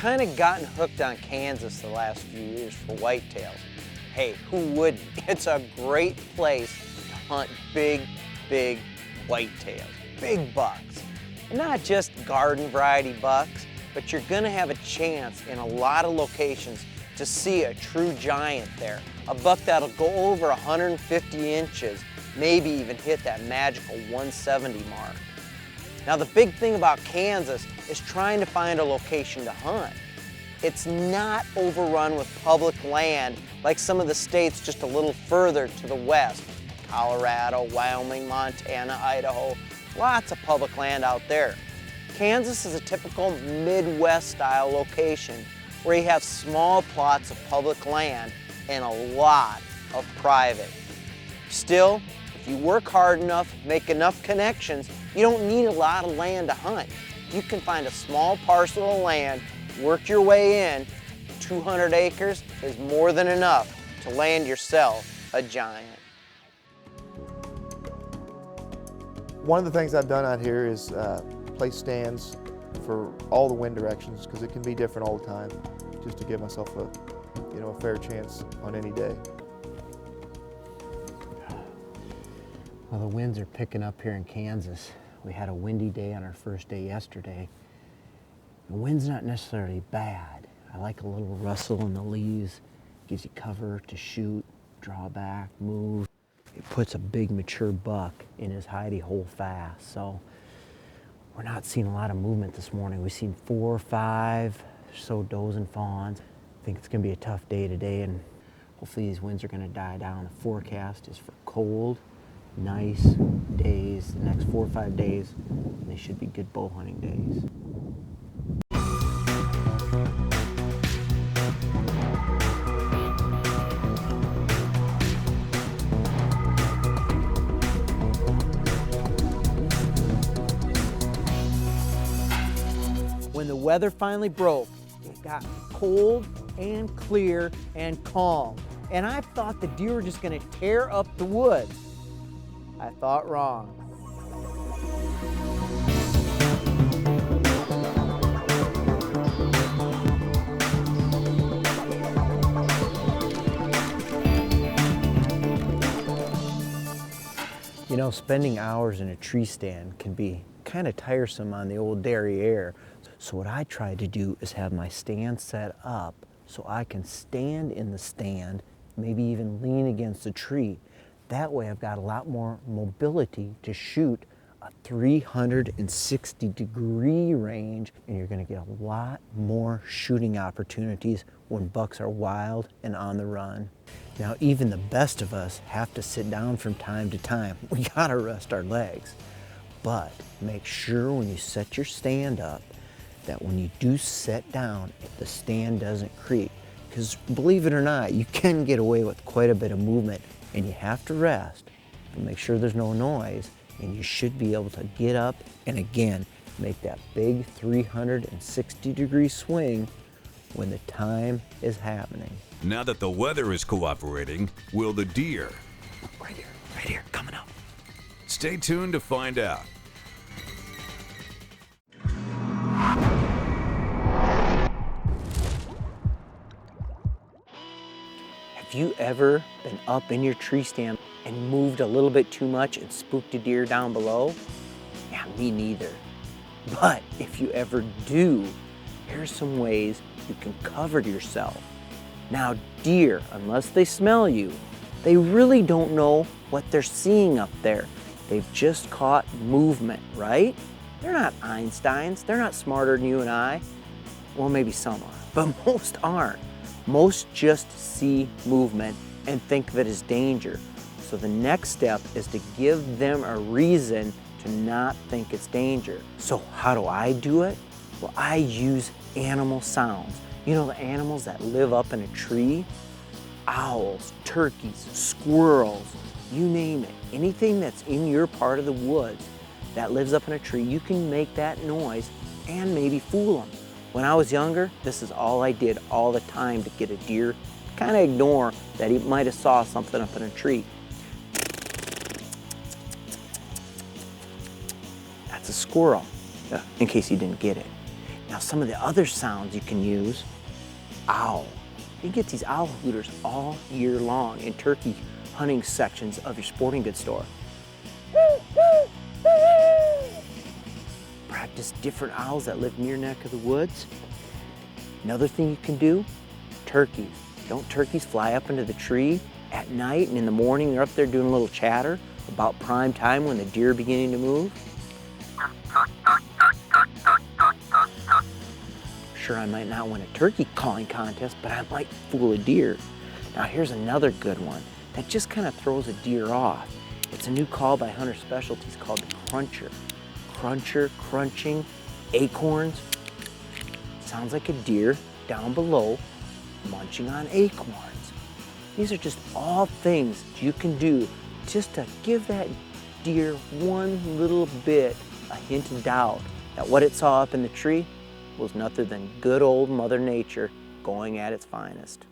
kind of gotten hooked on Kansas the last few years for whitetails. Hey, who wouldn't? It's a great place to hunt big whitetails, big bucks. And not just garden variety bucks, but you're gonna have a chance in a lot of locations to see a true giant there. A buck that'll go over 150 inches, maybe even hit that magical 170 mark. Now the big thing about Kansas is trying to find a location to hunt. It's not overrun with public land like some of the states just a little further to the west. Colorado, Wyoming, Montana, Idaho, lots of public land out there. Kansas is a typical Midwest style location where you have small plots of public land and a lot of private. Still, if you work hard enough, make enough connections, you don't need a lot of land to hunt. You can find a small parcel of land, work your way in. 200 acres is more than enough to land yourself a giant. One of the things I've done out here is place stands for all the wind directions, because it can be different all the time, just to give myself a fair chance on any day. Well, the winds are picking up here in Kansas. We had a windy day on our first day yesterday. The wind's not necessarily bad. I like a little rustle in the leaves. Gives you cover to shoot, draw back, move. It puts a big mature buck in his hidey hole fast. So we're not seeing a lot of movement this morning. We've seen 4 or 5 or so does and fawns. I think it's gonna be a tough day today, and hopefully these winds are gonna die down. The forecast is for cold, nice days, the next 4 or 5 days. And they should be good bow hunting days. When the weather finally broke, it got cold and clear and calm. And I thought the deer were just gonna tear up the woods. I thought wrong. You know, spending hours in a tree stand can be kind of tiresome on the old derriere. So what I try to do is have my stand set up so I can stand in the stand, maybe even lean against a tree. That way I've got a lot more mobility to shoot a 360-degree range, and you're gonna get a lot more shooting opportunities when bucks are wild and on the run. Now, even the best of us have to sit down from time to time. We gotta rest our legs. But make sure when you set your stand up that when you do set down, the stand doesn't creak. Because believe it or not, you can get away with quite a bit of movement, and you have to rest, but make sure there's no noise, and you should be able to get up and again, make that big 360-degree swing when the time is happening. Now that the weather is cooperating, will the deer? Right here, coming up. Stay tuned to find out. Have you ever been up in your tree stand and moved a little bit too much and spooked a deer down below? Yeah, me neither. But if you ever do, here's some ways you can cover yourself. Now, deer, unless they smell you, they really don't know what they're seeing up there. They've just caught movement, right? They're not Einsteins. They're not smarter than you and I. Well, maybe some are, but most aren't. Most just see movement and think of it as danger. So the next step is to give them a reason to not think it's danger. So how do I do it? Well, I use animal sounds. You know, the animals that live up in a tree? Owls, turkeys, squirrels, you name it. Anything that's in your part of the woods that lives up in a tree, you can make that noise and maybe fool them. When I was younger, this is all I did all the time to get a deer to kind of ignore that he might have saw something up in a tree. That's a squirrel, in case you didn't get it. Now some of the other sounds you can use, owl. You can get these owl hooters all year long in turkey hunting sections of your sporting goods store. Practice different owls that live in your neck of the woods. Another thing you can do, turkeys. Don't turkeys fly up into the tree at night, and in the morning they're up there doing a little chatter about prime time when the deer are beginning to move? Sure, I might not win a turkey calling contest, but I might fool a deer. Now here's another good one that just kind of throws a deer off. It's a new call by Hunter Specialties called the cruncher. Cruncher, crunching, acorns. Sounds like a deer down below munching on acorns. These are just all things you can do just to give that deer one little bit a hint of doubt that what it saw up in the tree was nothing than good old Mother Nature going at its finest.